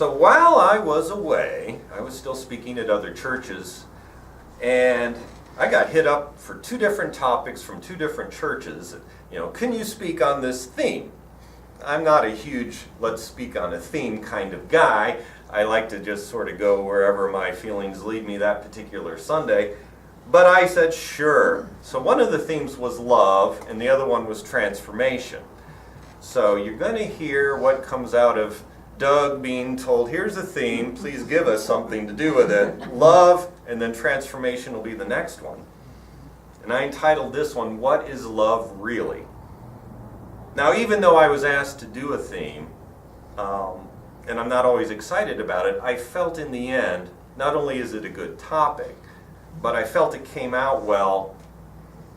So while I was away, I was still speaking at other churches, and I got hit up for 2 different topics from 2 different churches. Can you speak on this theme? I'm not a huge let's speak on a theme kind of guy. I like to just sort of go wherever my feelings lead me that particular Sunday. But I said, sure. So one of the themes was love, and the other one was transformation. So you're going to hear what comes out of Doug being told, here's a theme, please give us something to do with it. Love, and then transformation will be the next one. And I entitled this one, What is Love Really? Now, even though I was asked to do a theme, and I'm not always excited about it, I felt in the end, not only is it a good topic, but I felt it came out well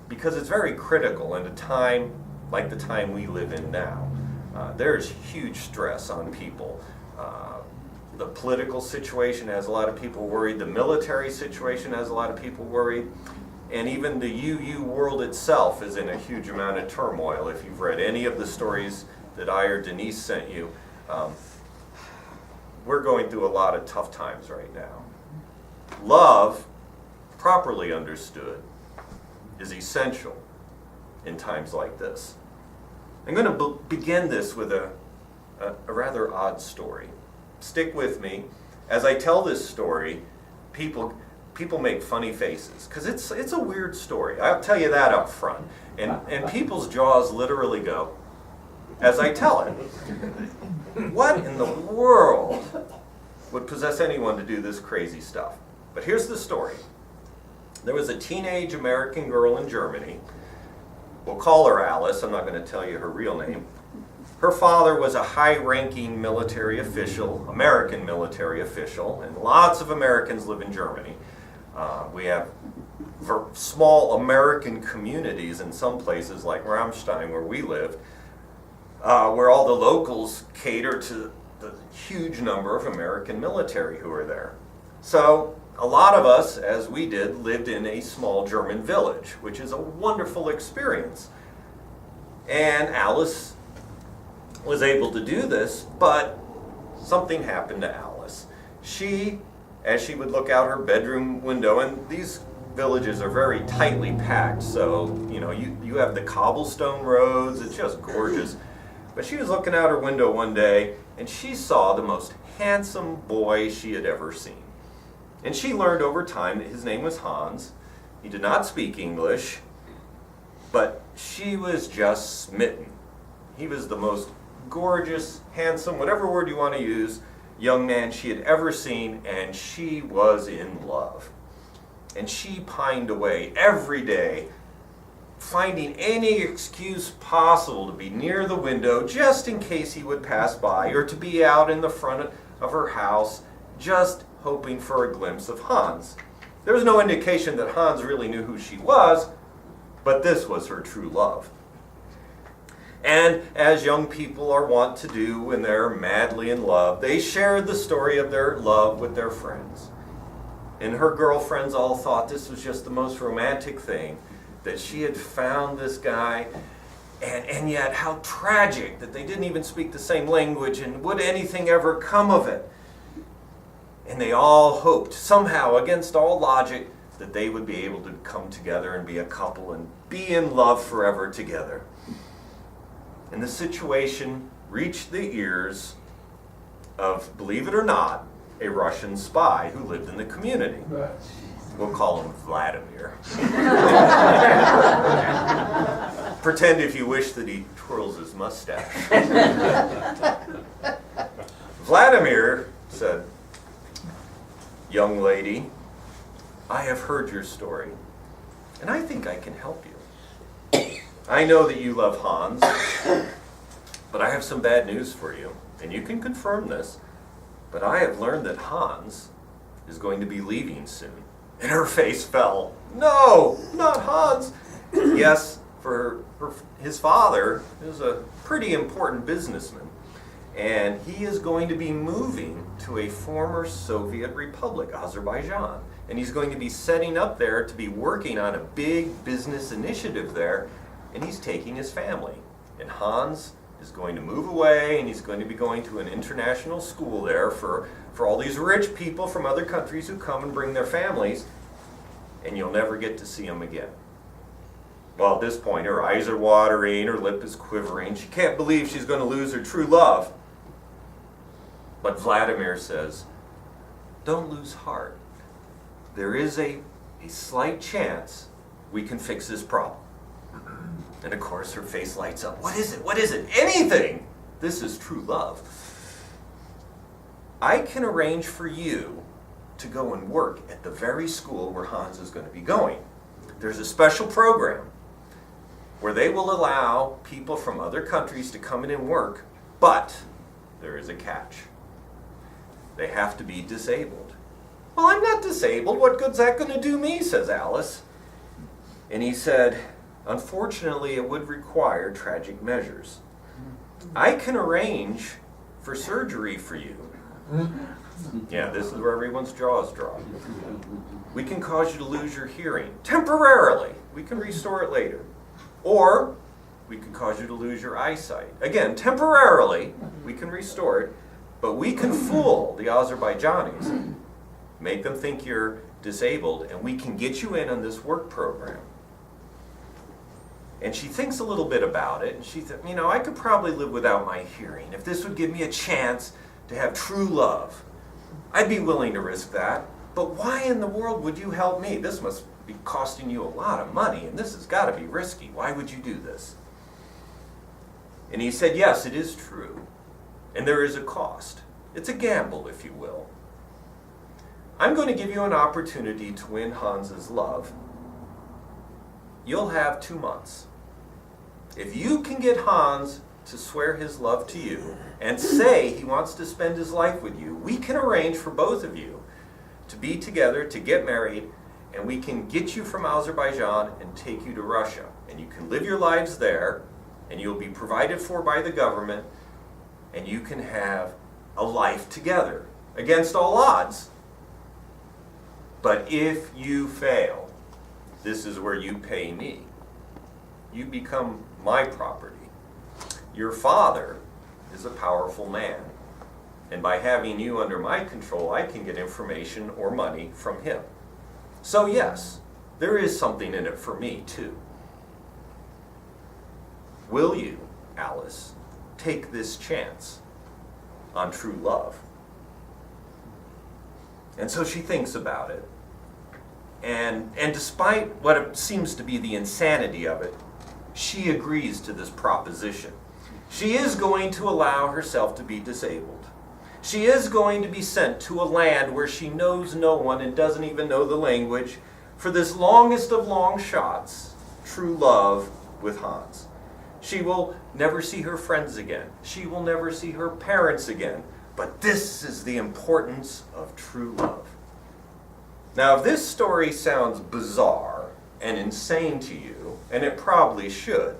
because it's very critical in a time like the time we live in now. There's huge stress on people. The political situation has a lot of people worried. The military situation has a lot of people worried. And even the UU world itself is in a huge amount of turmoil. If you've read any of the stories that I or Denise sent you, we're going through a lot of tough times right now. Love, properly understood, is essential in times like this. I'm going to begin this with a rather odd story. Stick with me. As I tell this story, people make funny faces because it's a weird story. I'll tell you that up front. And people's jaws literally go as I tell it. What in the world would possess anyone to do this crazy stuff? But here's the story. There was a teenage American girl in Germany. We'll call her Alice. I'm not going to tell you her real name. Her father was a high-ranking military official, American military official, and lots of Americans live in Germany. We have small American communities in some places like Ramstein, where we lived, where all the locals cater to the huge number of American military who are there. So a lot of us, as we did, lived in a small German village, which is a wonderful experience. And Alice was able to do this, but something happened to Alice. She, as she would look out her bedroom window, and these villages are very tightly packed, so you have the cobblestone roads, it's just gorgeous. But she was looking out her window one day, and she saw the most handsome boy she had ever seen. And she learned over time that his name was Hans. He did not speak English, but she was just smitten. He was the most gorgeous, handsome, whatever word you want to use, young man she had ever seen, and she was in love. And she pined away every day, finding any excuse possible to be near the window just in case he would pass by, or to be out in the front of her house just hoping for a glimpse of Hans. There was no indication that Hans really knew who she was, but this was her true love. And as young people are wont to do when they're madly in love, they shared the story of their love with their friends. And her girlfriends all thought this was just the most romantic thing, that she had found this guy, and yet how tragic that they didn't even speak the same language, and would anything ever come of it? And they all hoped, somehow, against all logic, that they would be able to come together and be a couple and be in love forever together. And the situation reached the ears of, believe it or not, a Russian spy who lived in the community. We'll call him Vladimir. Pretend, if you wish, that he twirls his mustache. Vladimir said, "Young lady, I have heard your story, and I think I can help you. I know that you love Hans, but I have some bad news for you, and you can confirm this, but I have learned that Hans is going to be leaving soon." And her face fell. No, not Hans. Yes, his father is a pretty important businessman, and he is going to be moving to a former Soviet republic, Azerbaijan. And he's going to be setting up there to be working on a big business initiative there, and he's taking his family. And Hans is going to move away, and he's going to be going to an international school there for all these rich people from other countries who come and bring their families, and you'll never get to see him again. Well, at this point, her eyes are watering, her lip is quivering. She can't believe she's going to lose her true love. But Vladimir says, don't lose heart. There is a slight chance we can fix this problem. And of course, her face lights up. What is it? What is it? Anything! This is true love. I can arrange for you to go and work at the very school where Hans is going to be going. There's a special program where they will allow people from other countries to come in and work, but there is a catch. They have to be disabled. Well, I'm not disabled. What good's that going to do me, says Alice. And he said, unfortunately, it would require tragic measures. I can arrange for surgery for you. Yeah, this is where everyone's jaws drop. We can cause you to lose your hearing temporarily. We can restore it later. Or we can cause you to lose your eyesight. Again, temporarily, we can restore it, but we can fool the Azerbaijanis, make them think you're disabled, and we can get you in on this work program. And she thinks a little bit about it, and she thought, I could probably live without my hearing. If this would give me a chance to have true love, I'd be willing to risk that. But why in the world would you help me? This must be costing you a lot of money, and this has got to be risky. Why would you do this? And he said, yes, it is true. And there is a cost. It's a gamble, if you will. I'm going to give you an opportunity to win Hans's love. You'll have 2 months. If you can get Hans to swear his love to you and say he wants to spend his life with you, we can arrange for both of you to be together, to get married, and we can get you from Azerbaijan and take you to Russia. And you can live your lives there, and you'll be provided for by the government, and you can have a life together against all odds. But if you fail, this is where you pay me. You become my property. Your father is a powerful man, and by having you under my control, I can get information or money from him. So yes, there is something in it for me too. Will you, Alice, take this chance on true love? And so she thinks about it. And despite what it seems to be the insanity of it, she agrees to this proposition. She is going to allow herself to be disabled. She is going to be sent to a land where she knows no one and doesn't even know the language for this longest of long shots, true love with Hans. She will never see her friends again. She will never see her parents again. But this is the importance of true love. Now, if this story sounds bizarre and insane to you, and it probably should,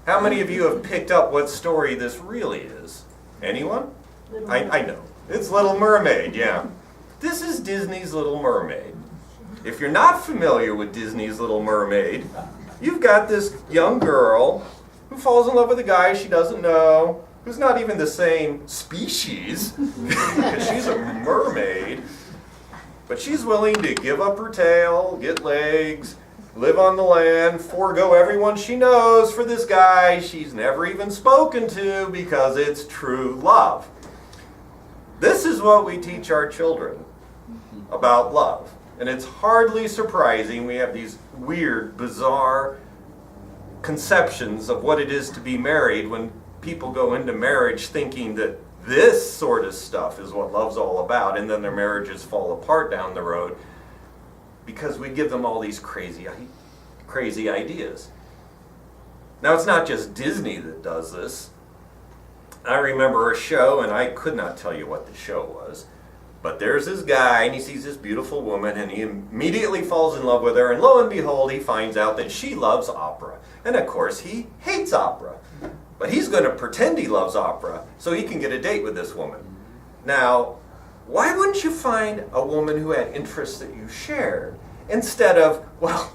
how many of you have picked up what story this really is? Anyone? I know. It's Little Mermaid, yeah. This is Disney's Little Mermaid. If you're not familiar with Disney's Little Mermaid, you've got this young girl who falls in love with a guy she doesn't know, who's not even the same species, because she's a mermaid. But she's willing to give up her tail, get legs, live on the land, forego everyone she knows for this guy she's never even spoken to because it's true love. This is what we teach our children about love. And it's hardly surprising we have these weird, bizarre conceptions of what it is to be married when people go into marriage thinking that this sort of stuff is what love's all about, and then their marriages fall apart down the road because we give them all these crazy ideas. Now, it's not just Disney that does this. I remember a show, and I could not tell you what the show was, but there's this guy, and he sees this beautiful woman, and he immediately falls in love with her, and lo and behold, he finds out that she loves opera. And of course, he hates opera. But he's going to pretend he loves opera so he can get a date with this woman. Now, why wouldn't you find a woman who had interests that you shared instead of, well,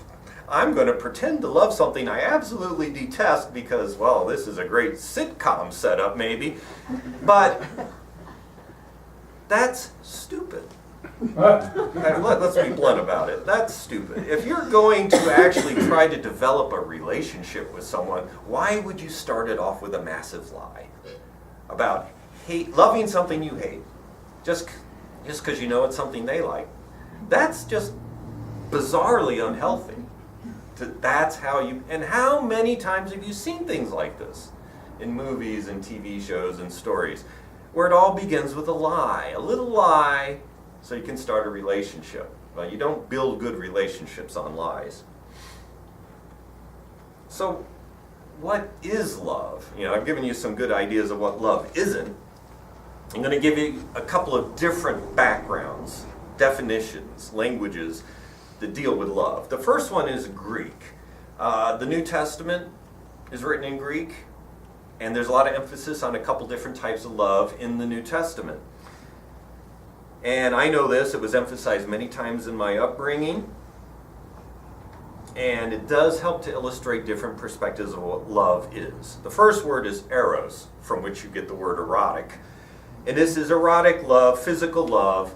I'm going to pretend to love something I absolutely detest because, well, this is a great sitcom setup maybe, but that's stupid. Let's be blunt about it. That's stupid. If you're going to actually try to develop a relationship with someone, why would you start it off with a massive lie about loving something you hate just because you know it's something they like? That's just bizarrely unhealthy. That's how you, and how many times have you seen things like this in movies and TV shows and stories where it all begins with a lie, a little lie, so you can start a relationship. Well, you don't build good relationships on lies. So what is love? I've given you some good ideas of what love isn't. I'm going to give you a couple of different backgrounds, definitions, languages that deal with love. The first one is Greek. The New Testament is written in Greek, and there's a lot of emphasis on a couple different types of love in the New Testament. And I know this, it was emphasized many times in my upbringing, and it does help to illustrate different perspectives of what love is. The first word is eros, from which you get the word erotic. And this is erotic love, physical love,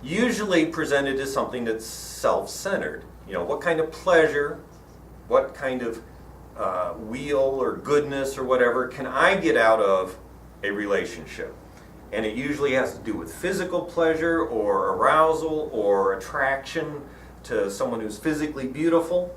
usually presented as something that's self-centered. What kind of pleasure, what kind of weal or goodness or whatever can I get out of a relationship? And it usually has to do with physical pleasure or arousal or attraction to someone who's physically beautiful.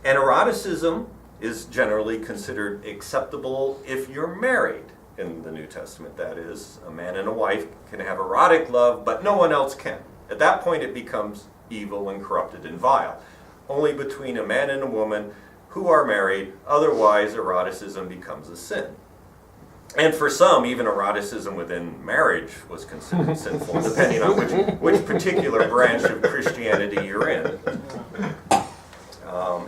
And eroticism is generally considered acceptable if you're married. In the New Testament, that is, a man and a wife can have erotic love, but no one else can. At that point, it becomes evil and corrupted and vile. Only between a man and a woman who are married, otherwise eroticism becomes a sin. And for some, even eroticism within marriage was considered sinful, depending on which particular branch of Christianity you're in.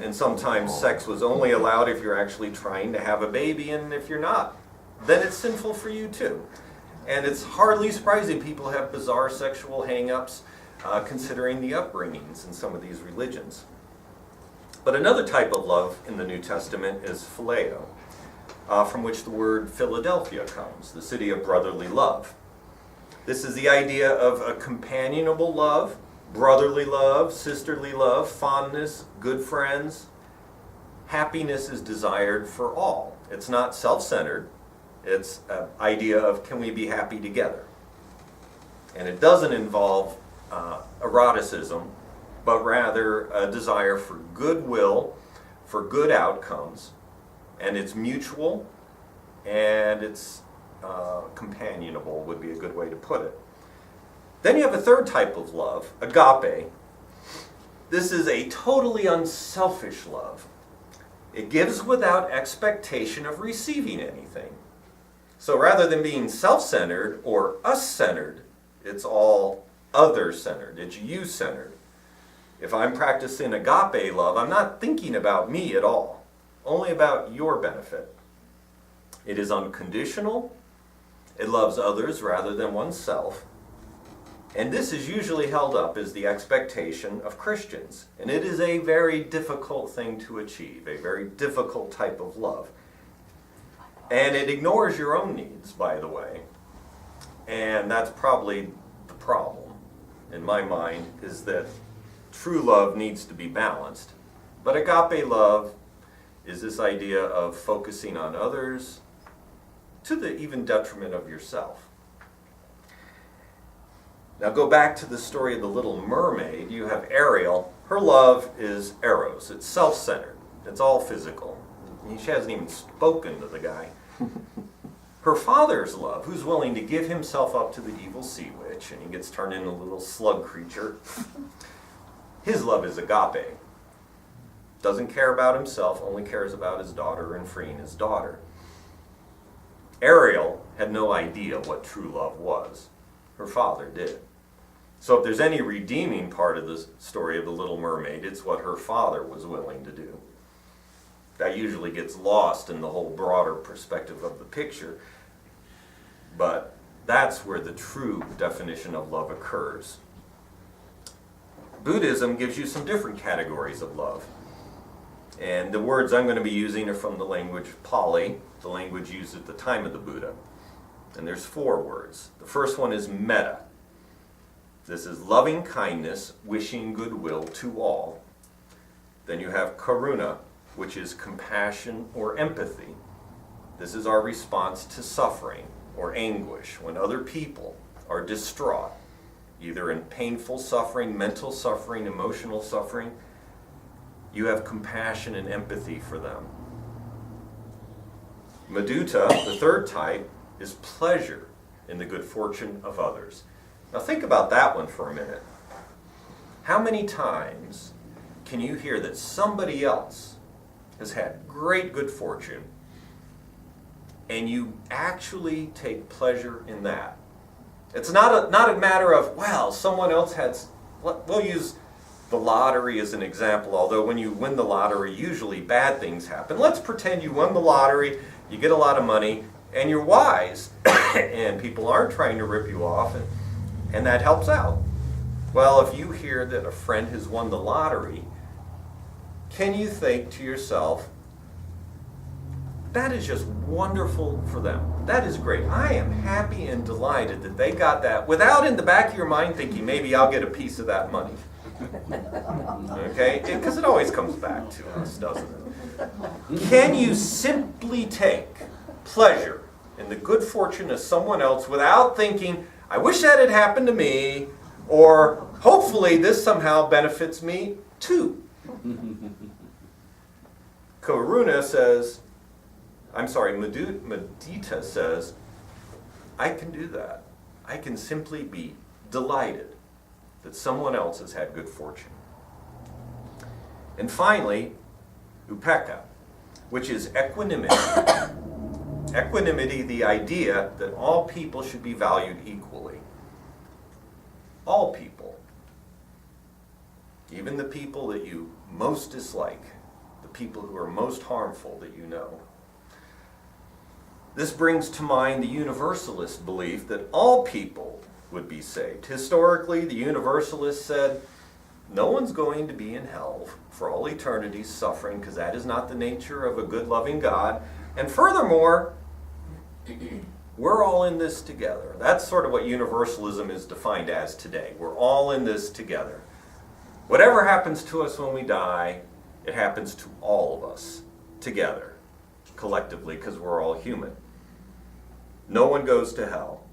And sometimes sex was only allowed if you're actually trying to have a baby, and if you're not, then it's sinful for you too. And it's hardly surprising people have bizarre sexual hang-ups considering the upbringings in some of these religions. But another type of love in the New Testament is phileo, from which the word Philadelphia comes, the city of brotherly love. This is the idea of a companionable love, brotherly love, sisterly love, fondness, good friends. Happiness is desired for all. It's not self-centered. It's an idea of, can we be happy together? And it doesn't involve eroticism, but rather a desire for goodwill, for good outcomes, and it's mutual, and it's companionable would be a good way to put it. Then you have a third type of love, agape. This is a totally unselfish love. It gives without expectation of receiving anything. So rather than being self-centered or us-centered, it's all other-centered, it's you-centered. If I'm practicing agape love, I'm not thinking about me at all, only about your benefit. It is unconditional, it loves others rather than oneself, and this is usually held up as the expectation of Christians. And it is a very difficult thing to achieve, a very difficult type of love. And it ignores your own needs, by the way. And that's probably the problem, in my mind, is that true love needs to be balanced. But agape love is this idea of focusing on others to the even detriment of yourself. Now go back to the story of the Little Mermaid. You have Ariel. Her love is eros. It's self-centered. It's all physical. She hasn't even spoken to the guy. Her father's love, who's willing to give himself up to the evil sea witch, and he gets turned into a little slug creature. His love is agape. Doesn't care about himself, only cares about his daughter and freeing his daughter. Ariel had no idea what true love was. Her father did. So if there's any redeeming part of the story of the Little Mermaid, it's what her father was willing to do. That usually gets lost in the whole broader perspective of the picture. But that's where the true definition of love occurs. Buddhism gives you some different categories of love. And the words I'm going to be using are from the language Pali, the language used at the time of the Buddha. And there's 4 words. The first one is metta. This is loving kindness, wishing goodwill to all. Then you have karuna, which is compassion or empathy. This is our response to suffering or anguish when other people are distraught, either in painful suffering, mental suffering, emotional suffering. You have compassion and empathy for them. Mudita, the third type, is pleasure in the good fortune of others. Now think about that one for a minute. How many times can you hear that somebody else has had great good fortune and you actually take pleasure in that? It's not a matter of, well, someone else had, we'll use the lottery as an example, although when you win the lottery, usually bad things happen. Let's pretend you won the lottery, you get a lot of money, and you're wise, and people aren't trying to rip you off, and that helps out. Well, if you hear that a friend has won the lottery, can you think to yourself, that is just wonderful for them. That is great. I am happy and delighted that they got that, without in the back of your mind thinking, maybe I'll get a piece of that money. Okay? Because it always comes back to us, doesn't it? Can you simply take pleasure in the good fortune of someone else without thinking, I wish that had happened to me, or hopefully this somehow benefits me too? Mudita says, I can do that. I can simply be delighted that someone else has had good fortune. And finally, upekkha, which is equanimity. Equanimity, the idea that all people should be valued equally. All people. Even the people that you most dislike, the people who are most harmful that you know. This brings to mind the Universalist belief that all people would be saved. Historically, the Universalists said, no one's going to be in hell for all eternity suffering, because that is not the nature of a good, loving God. And furthermore, we're all in this together. That's sort of what universalism is defined as today. We're all in this together. Whatever happens to us when we die, it happens to all of us together, collectively, because we're all human. No one goes to hell.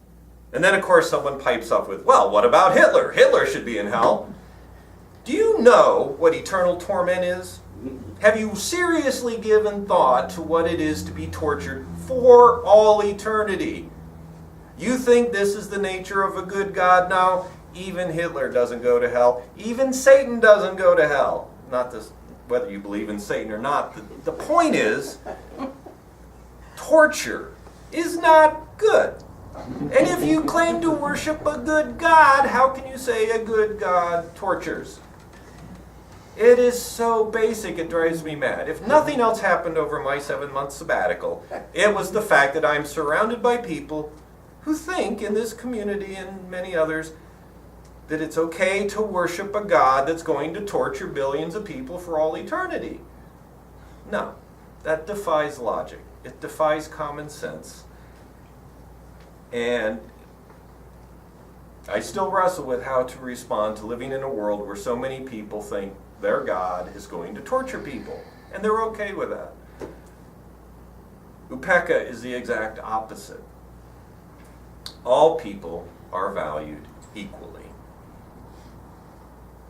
And then, of course, someone pipes up with, well, what about Hitler? Hitler should be in hell. Do you know what eternal torment is? Have you seriously given thought to what it is to be tortured for all eternity? You think this is the nature of a good God? No, even Hitler doesn't go to hell. Even Satan doesn't go to hell. Not this, whether you believe in Satan or not. The point is, torture is not good. And if you claim to worship a good God, how can you say a good God tortures? It is so basic, it drives me mad. If nothing else happened over my 7-month sabbatical, it was the fact that I'm surrounded by people who think, in this community and many others, that it's okay to worship a God that's going to torture billions of people for all eternity. No, that defies logic. It defies common sense. And I still wrestle with how to respond to living in a world where so many people think their God is going to torture people, and they're okay with that. Upekkha is the exact opposite. All people are valued equally.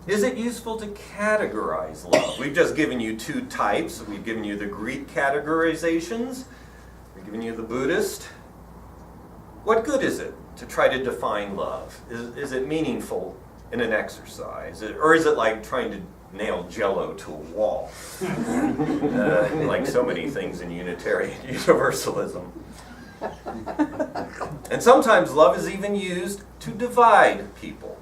Is it useful to categorize love? We've just given you 2 types. We've given you the Greek categorizations. We've given you the Buddhist. What good is it to try to define love? Is it meaningful in an exercise? Or is it like trying to nail Jell-O to a wall? Like so many things in Unitarian Universalism. And sometimes love is even used to divide people.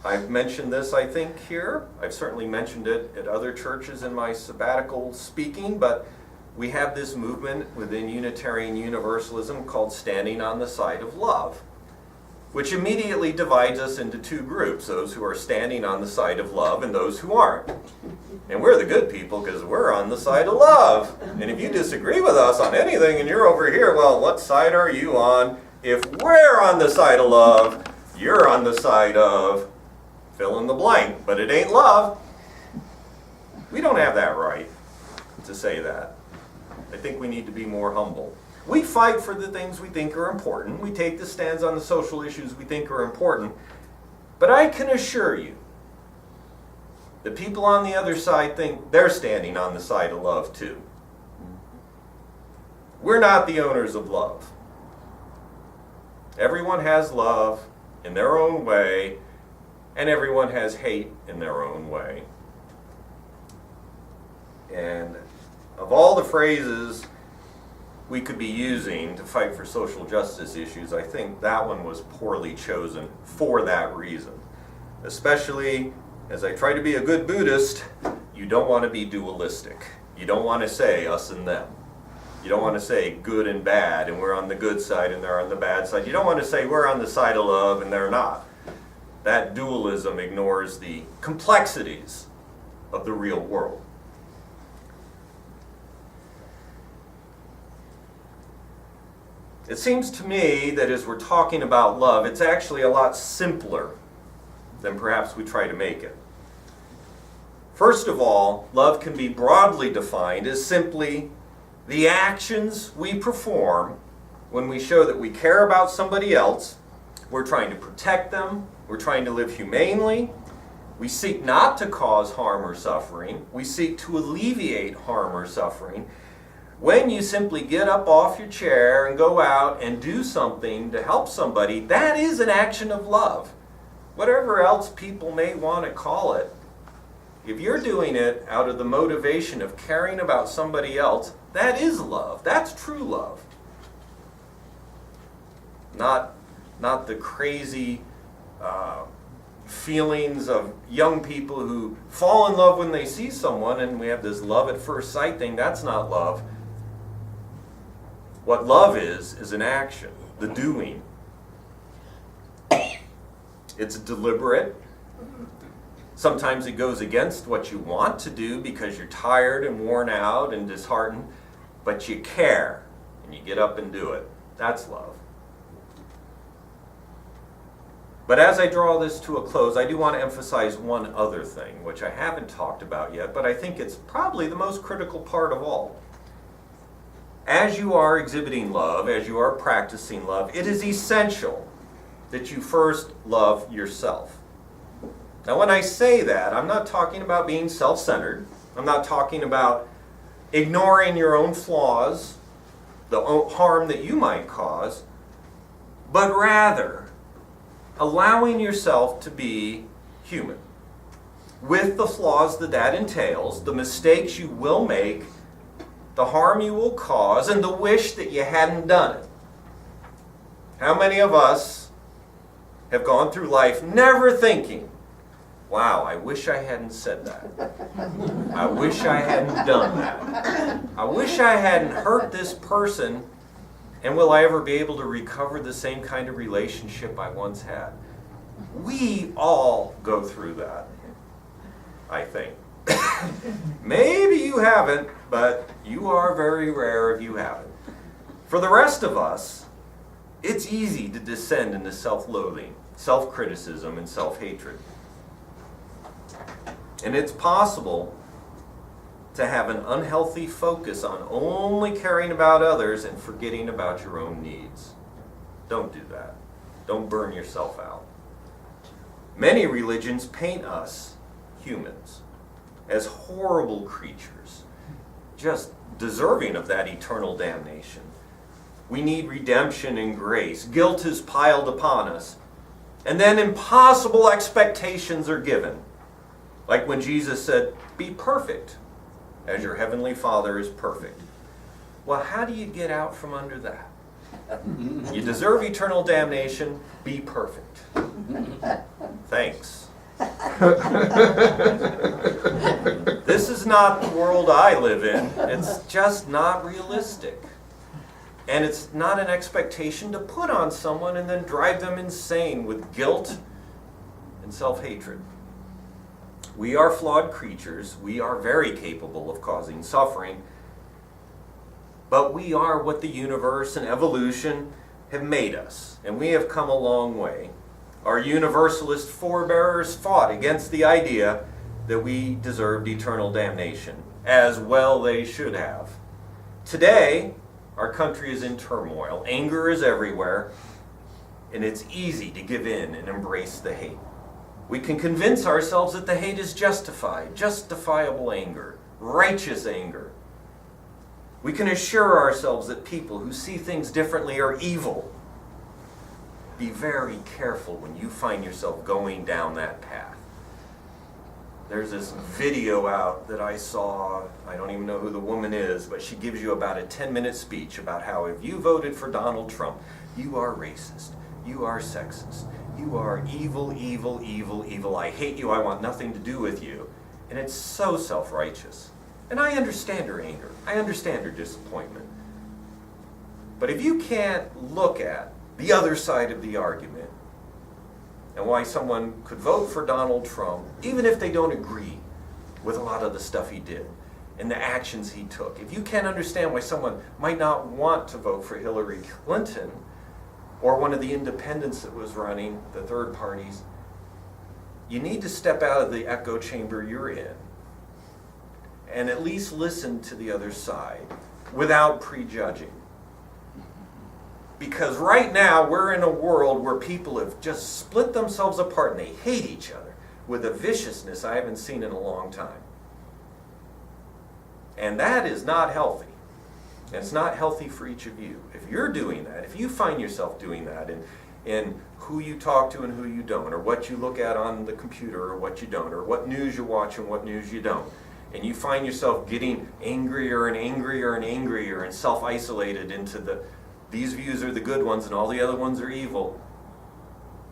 I've mentioned this, I think, here. I've certainly mentioned it at other churches in my sabbatical speaking, but we have this movement within Unitarian Universalism called standing on the side of love, which immediately divides us into two groups, those who are standing on the side of love and those who aren't. And we're the good people because we're on the side of love. And if you disagree with us on anything and you're over here, well, what side are you on? If we're on the side of love, you're on the side of fill in the blank, but it ain't love. We don't have that right to say that. I think we need to be more humble. We fight for the things we think are important. We take the stands on the social issues we think are important. But I can assure you, the people on the other side think they're standing on the side of love too. We're not the owners of love. Everyone has love in their own way, and everyone has hate in their own way. And of all the phrases we could be using to fight for social justice issues, I think that one was poorly chosen for that reason. Especially, as I try to be a good Buddhist, you don't want to be dualistic. You don't want to say us and them. You don't want to say good and bad, and we're on the good side and they're on the bad side. You don't want to say we're on the side of love and they're not. That dualism ignores the complexities of the real world. It seems to me that as we're talking about love, it's actually a lot simpler than perhaps we try to make it. First of all, love can be broadly defined as simply the actions we perform when we show that we care about somebody else, we're trying to protect them, we're trying to live humanely, we seek not to cause harm or suffering, we seek to alleviate harm or suffering. When you simply get up off your chair and go out and do something to help somebody, that is an action of love. Whatever else people may want to call it, if you're doing it out of the motivation of caring about somebody else, that is love. That's true love. Not the crazy feelings of young people who fall in love when they see someone and we have this love at first sight thing. That's not love. What love is an action, the doing. It's deliberate. Sometimes it goes against what you want to do because you're tired and worn out and disheartened, but you care and you get up and do it. That's love. But as I draw this to a close, I do want to emphasize one other thing, which I haven't talked about yet, but I think it's probably the most critical part of all. As you are exhibiting love, as you are practicing love, it is essential that you first love yourself. Now, when I say that, I'm not talking about being self-centered. I'm not talking about ignoring your own flaws, the harm that you might cause, but rather allowing yourself to be human, with the flaws that entails, the mistakes you will make, the harm you will cause, and the wish that you hadn't done it. How many of us have gone through life never thinking, wow, I wish I hadn't said that. I wish I hadn't done that. I wish I hadn't hurt this person, and will I ever be able to recover the same kind of relationship I once had? We all go through that, I think. Maybe you haven't, but you are very rare if you haven't. For the rest of us, it's easy to descend into self-loathing, self-criticism, and self-hatred. And it's possible to have an unhealthy focus on only caring about others and forgetting about your own needs. Don't do that. Don't burn yourself out. Many religions paint us, humans, as horrible creatures, just deserving of that eternal damnation. We need redemption and grace. Guilt is piled upon us. And then impossible expectations are given. Like when Jesus said, be perfect as your heavenly Father is perfect. Well, how do you get out from under that? You deserve eternal damnation, be perfect. Thanks. This is not the world I live in. It's just not realistic. And it's not an expectation to put on someone and then drive them insane with guilt and self-hatred. We are flawed creatures. We are very capable of causing suffering. But we are what the universe and evolution have made us. And we have come a long way. Our Universalist forebears fought against the idea that we deserved eternal damnation, as well they should have. Today, our country is in turmoil. Anger is everywhere, and it's easy to give in and embrace the hate. We can convince ourselves that the hate is justified, justifiable anger, righteous anger. We can assure ourselves that people who see things differently are evil. Be very careful when you find yourself going down that path. There's this video out that I saw, I don't even know who the woman is, but she gives you about a 10-minute speech about how if you voted for Donald Trump, you are racist, you are sexist, you are evil, evil, evil, evil, I hate you, I want nothing to do with you. And it's so self-righteous. And I understand her anger, I understand her disappointment. But if you can't look at the other side of the argument, and why someone could vote for Donald Trump, even if they don't agree with a lot of the stuff he did and the actions he took. If you can't understand why someone might not want to vote for Hillary Clinton or one of the independents that was running, the third parties, you need to step out of the echo chamber you're in and at least listen to the other side without prejudging. Because right now we're in a world where people have just split themselves apart and they hate each other with a viciousness I haven't seen in a long time. And that is not healthy. And it's not healthy for each of you. If you're doing that, if you find yourself doing that in who you talk to and who you don't, or what you look at on the computer or what you don't, or what news you watch and what news you don't, and you find yourself getting angrier and angrier and angrier and self-isolated into these views are the good ones and all the other ones are evil,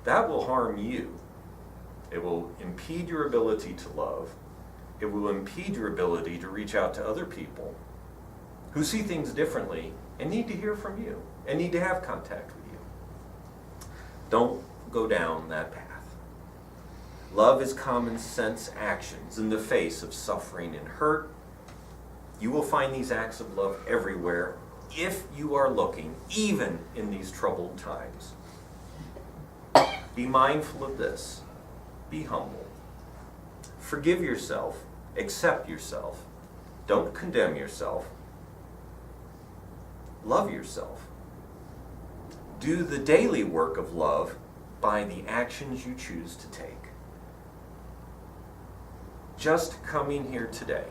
that will harm you. It will impede your ability to love. It will impede your ability to reach out to other people who see things differently and need to hear from you and need to have contact with you. Don't go down that path. Love is common sense actions in the face of suffering and hurt. You will find these acts of love everywhere if you are looking, even in these troubled times. Be mindful of this. Be humble. Forgive yourself. Accept yourself. Don't condemn yourself. Love yourself. Do the daily work of love by the actions you choose to take. Just coming here today,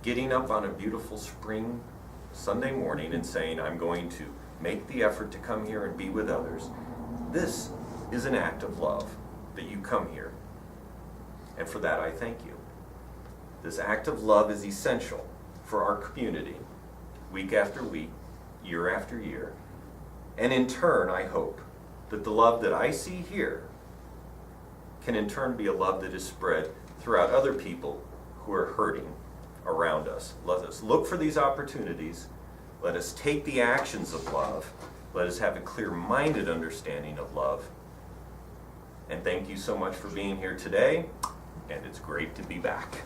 getting up on a beautiful spring Sunday morning and saying, I'm going to make the effort to come here and be with others, this is an act of love that you come here. And for that I thank you. This act of love is essential for our community, week after week, year after year. And in turn, I hope that the love that I see here can in turn be a love that is spread throughout other people who are hurting around us. Let us look for these opportunities. Let us take the actions of love. Let us have a clear-minded understanding of love. And thank you so much for being here today, and it's great to be back.